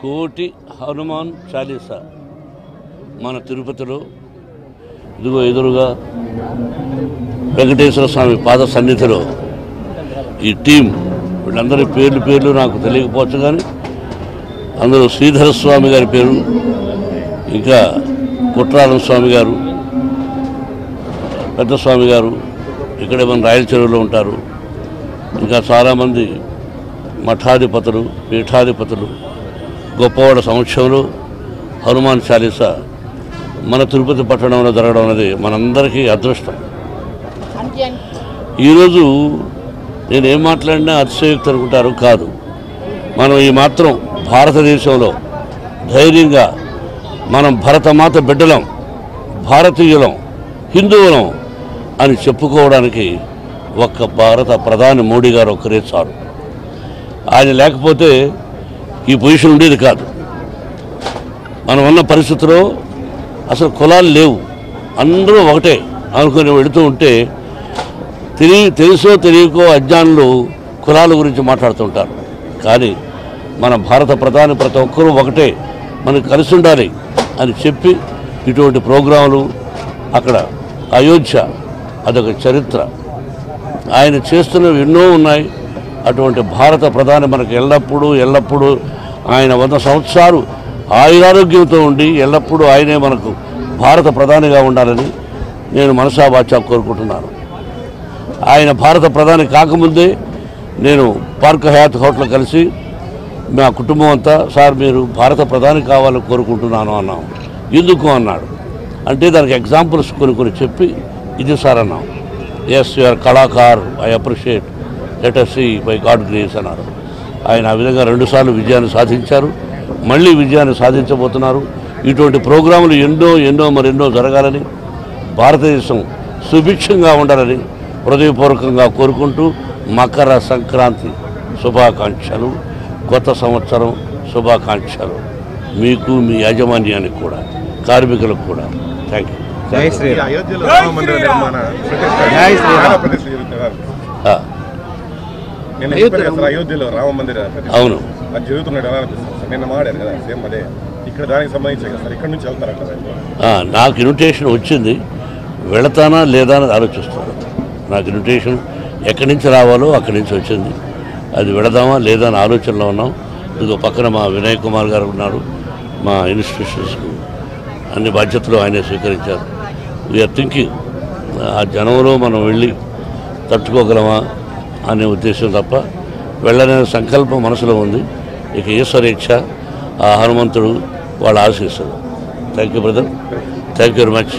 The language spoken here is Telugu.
కోటి హనుమాన్ చాలీసా మన తిరుపతిలో ఇదిగో ఎదురుగా వెంకటేశ్వర స్వామి పాద సన్నిధిలో ఈ టీం వీళ్ళందరి పేర్లు నాకు తెలియకపోవచ్చు, కానీ అందులో శ్రీధర స్వామి గారి పేరు, ఇంకా కుట్రాలం స్వామి గారు, పెద్ద స్వామి గారు ఇక్కడే మన రాయల చెరువులో ఉంటారు. ఇంకా చాలామంది మఠాధిపతులు, పీఠాధిపతులు, గొప్పవాడ సమక్షంలో హనుమాన్ చాలీసా మన తిరుపతి పట్టణంలో జరగడం అనేది మనందరికీ అదృష్టం. ఈరోజు నేనేం మాట్లాడినా అతిశయోక్తి అనుకుంటారు, కాదు. మనం ఈ మాత్రం భారతదేశంలో ధైర్యంగా మనం భరతమాత బిడ్డలం, భారతీయులం, హిందువులం అని చెప్పుకోవడానికి ఒక్క భారత ప్రధాని మోడీ గారు ఒక్కరే చాలు. ఆయన లేకపోతే ఈ పొజిషన్ ఉండేది కాదు. మనం ఉన్న పరిస్థితిలో అసలు కులాలు లేవు, అందరూ ఒకటే అనుకుని వెళుతూ ఉంటే తెలుసో తెలియకో అజ్ఞానులు కులాల గురించి మాట్లాడుతుంటారు. కానీ మన భారత ప్రధాని ప్రతి ఒక్కరూ ఒకటే, మనకు కలిసి ఉండాలి అని చెప్పి ఇటువంటి ప్రోగ్రాములు, అక్కడ అయోధ్య అదొక చరిత్ర, ఆయన చేస్తున్నవి ఎన్నో ఉన్నాయి. అటువంటి భారత ప్రధాని మనకు ఎల్లప్పుడూ ఆయన 100 సంవత్సరాలు ఆయురారోగ్యంతో ఉండి ఎల్లప్పుడూ ఆయనే మనకు భారత ప్రధానిగా ఉండాలని నేను మనసా వాచా కోరుకుంటున్నాను. ఆయన భారత ప్రధాని కాకముందే నేను పార్క్ హయాత్ హోటల్ కలిసి మా కుటుంబం అంతా, సార్ మీరు భారత ప్రధాని కావాలని కోరుకుంటున్నాను అన్నాం. ఎందుకు అన్నాడు. అంటే దానికి ఎగ్జాంపుల్స్ కొన్ని చెప్పి ఇది సార్ అన్నాం. ఎస్ యూఆర్ కళాకార్, I appreciate, let us see by God grace అన్నారు. ఆయన ఆ విధంగా 2 సార్లు విజయాన్ని సాధించారు, మళ్ళీ విజయాన్ని సాధించబోతున్నారు. ఇటువంటి ప్రోగ్రాములు మరెన్నో జరగాలని, భారతదేశం సుభిక్షంగా ఉండాలని హృదయపూర్వకంగా కోరుకుంటూ మకర సంక్రాంతి శుభాకాంక్షలు, కొత్త సంవత్సరం శుభాకాంక్షలు మీకు, మీ యాజమాన్యానికి కూడా, కార్మికులకు కూడా. Thank you. జై శ్రీరామ్. అయోధ్యలో రామ మందిర అవును అది జరుగుతున్నాడు ఎలా అనిపిస్తుంది? నిన్న మాడారు కదా, సేమ్ అదే ఇక్కడ దానికి సంబంధించి కదా సార్, ఇక్కడ నుంచి వెళ్తారా? నాకు ఇన్విటేషన్ వచ్చింది, వెళతానా లేదా అని ఆలోచిస్తాను. నాకు ఇన్విటేషన్ ఎక్కడి నుంచి రావాలో అక్కడి నుంచి వచ్చింది, అది వెళదామా లేదా అని ఆలోచనలో ఉన్నాం. ఇదిగో పక్కన మా వినయ్ కుమార్ గారు ఉన్నారు, మా ఇన్స్టిట్యూషన్స్కు అన్ని బాధ్యతలు ఆయనే స్వీకరించారు. వీఆర్ థింకింగ్ ఆ జనంలో మనం వెళ్ళి తట్టుకోగలమా అనే ఉద్దేశం తప్ప వెళ్ళనే సంకల్పం మనసులో ఉంది. ఇక ఈశ్వరేచ్ఛ, ఆ హనుమంతుడు వాళ్ళ ఆశీస్సులు. Thank you brother, thank you very much.